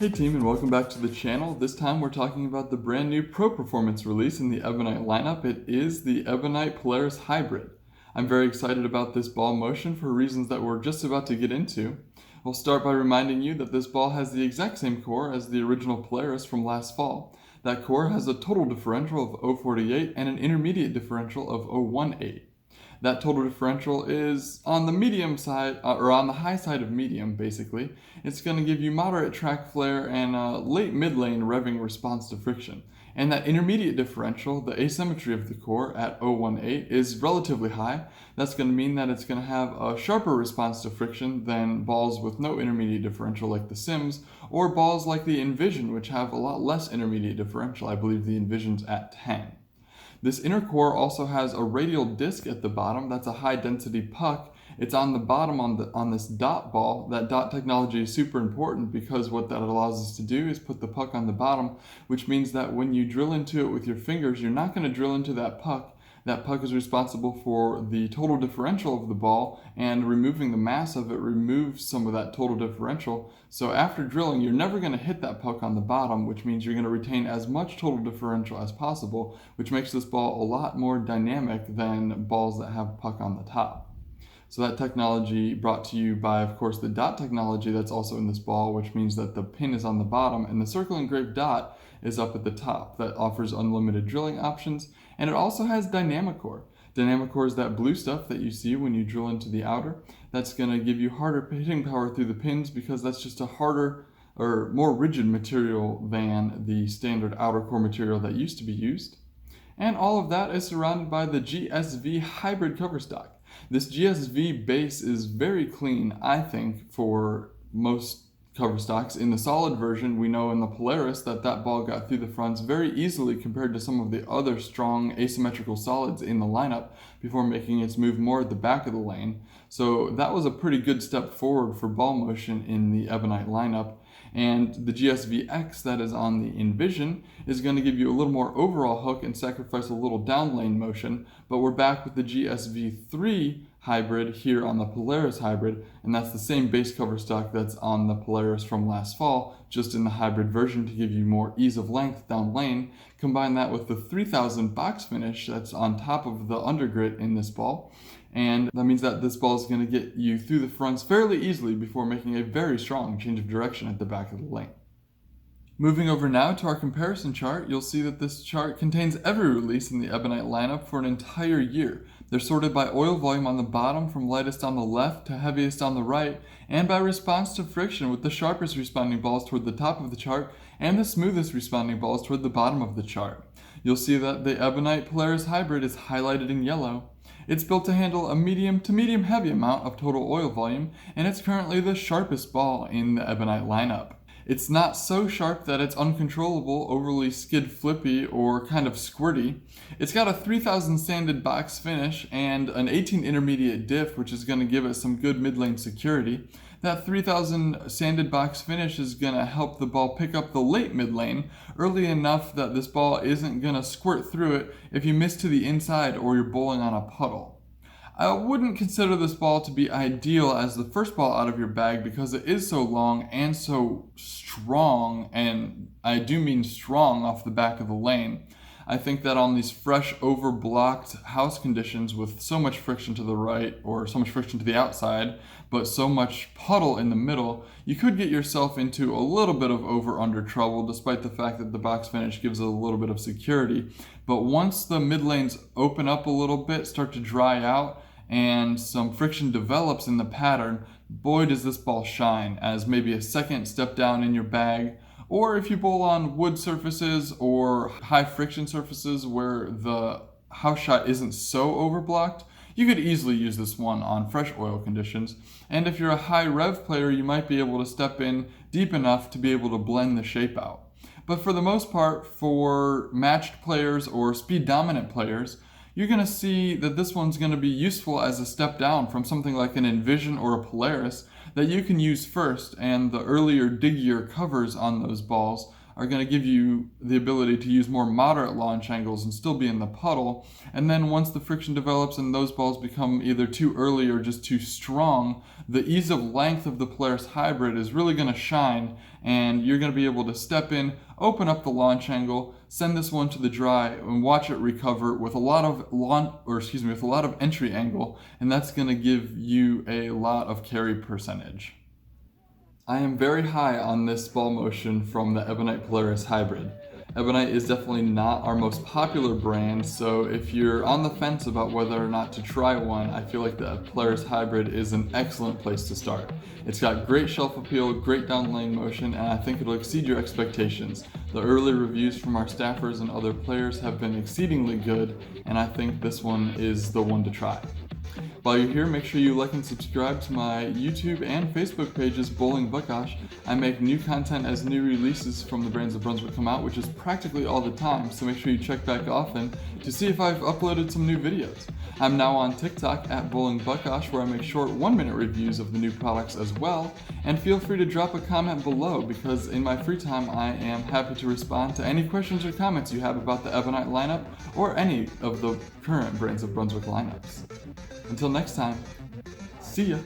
Hey team, and welcome back to the channel. This time we're talking about the brand new Pro Performance release in the Ebonite lineup. It is the Ebonite Polaris Hybrid. I'm very excited about this ball motion for reasons that we're just about to get into. I'll start by reminding you that this ball has the exact same core as the original Polaris from last fall. That core has a total differential of 0.48 and an intermediate differential of 0.18. That total differential is on the medium side, or on the high side of medium, basically. It's going to give you moderate track flare and a late mid-lane revving response to friction. And that intermediate differential, the asymmetry of the core at 0.18, is relatively high. That's going to mean that it's going to have a sharper response to friction than balls with no intermediate differential like the Sims, or balls like the Envision, which have a lot less intermediate differential. I believe the Envision's at 10. This inner core also has a radial disc at the bottom. That's a high density puck. It's on the bottom on this dot ball. That dot technology is super important because what that allows us to do is put the puck on the bottom, which means that when you drill into it with your fingers, you're not going to drill into that puck. That puck is responsible for the total differential of the ball, and removing the mass of it removes some of that total differential. So after drilling, you're never going to hit that puck on the bottom, which means you're going to retain as much total differential as possible, which makes this ball a lot more dynamic than balls that have puck on the top. So that technology brought to you by, of course, the dot technology that's also in this ball, which means that the pin is on the bottom and the circle engraved dot is up at the top. That offers unlimited drilling options, and it also has dynamic core. Dynamic core is that blue stuff that you see when you drill into the outer. That's going to give you harder hitting power through the pins because that's just a harder or more rigid material than the standard outer core material that used to be used. And all of that is surrounded by the GSV hybrid cover stock. This GSV base is very clean, I think, for most cover stocks. In the solid version, we know in the Polaris that ball got through the fronts very easily compared to some of the other strong asymmetrical solids in the lineup before making its move more at the back of the lane. So that was a pretty good step forward for ball motion in the Ebonite lineup. And the GSV-X that is on the Envision is going to give you a little more overall hook and sacrifice a little down lane motion, but we're back with the GSV-3 hybrid here on the Polaris hybrid, and that's the same base cover stock that's on the Polaris from last fall, just in the hybrid version to give you more ease of length down lane. Combine that with the 3000 box finish that's on top of the undergrit in this ball, and that means that this ball is going to get you through the fronts fairly easily before making a very strong change of direction at the back of the lane. Moving over now to our comparison chart, you'll see that this chart contains every release in the Ebonite lineup for an entire year. They're sorted by oil volume on the bottom from lightest on the left to heaviest on the right, and by response to friction, with the sharpest responding balls toward the top of the chart and the smoothest responding balls toward the bottom of the chart. You'll see that the Ebonite Polaris Hybrid is highlighted in yellow. It's built to handle a medium to medium heavy amount of total oil volume, and it's currently the sharpest ball in the Ebonite lineup. It's not so sharp that it's uncontrollable, overly skid flippy, or kind of squirty. It's got a 3000 sanded box finish and an 18 intermediate diff, which is going to give it some good mid-lane security. That 3000 sanded box finish is going to help the ball pick up the late mid lane early enough that this ball isn't going to squirt through it if you miss to the inside or you're bowling on a puddle. I wouldn't consider this ball to be ideal as the first ball out of your bag because it is so long and so strong, and I do mean strong off the back of the lane. I think that on these fresh overblocked house conditions with so much friction to the right or so much friction to the outside, but so much puddle in the middle, you could get yourself into a little bit of over-under trouble despite the fact that the box finish gives it a little bit of security. But once the mid lanes open up a little bit, start to dry out, and some friction develops in the pattern, boy does this ball shine as maybe a second step down in your bag. Or if you bowl on wood surfaces or high friction surfaces where the house shot isn't so overblocked, you could easily use this one on fresh oil conditions. And if you're a high rev player, you might be able to step in deep enough to be able to blend the shape out. But for the most part, for matched players or speed dominant players, you're going to see that this one's going to be useful as a step down from something like an Envision or a Polaris that you can use first, and the earlier diggier covers on those balls are going to give you the ability to use more moderate launch angles and still be in the puddle. And then once the friction develops and those balls become either too early or just too strong, the ease of length of the Polaris Hybrid is really going to shine, and you're going to be able to step in, open up the launch angle, send this one to the dry, and watch it recover with a lot of entry angle, and that's going to give you a lot of carry percentage. I am very high on this ball motion from the Ebonite Polaris Hybrid. Ebonite is definitely not our most popular brand, so if you're on the fence about whether or not to try one, I feel like the Polaris Hybrid is an excellent place to start. It's got great shelf appeal, great down lane motion, and I think it'll exceed your expectations. The early reviews from our staffers and other players have been exceedingly good, and I think this one is the one to try. While you're here, make sure you like and subscribe to my YouTube and Facebook pages, Bowling Buckosh. I make new content as new releases from the brands of Brunswick come out, which is practically all the time, so make sure you check back often to see if I've uploaded some new videos. I'm now on TikTok at Bowling Buckosh, where I make short 1-minute reviews of the new products as well, and feel free to drop a comment below, because in my free time I am happy to respond to any questions or comments you have about the Ebonite lineup or any of the current brands of Brunswick lineups. Until next time, see ya!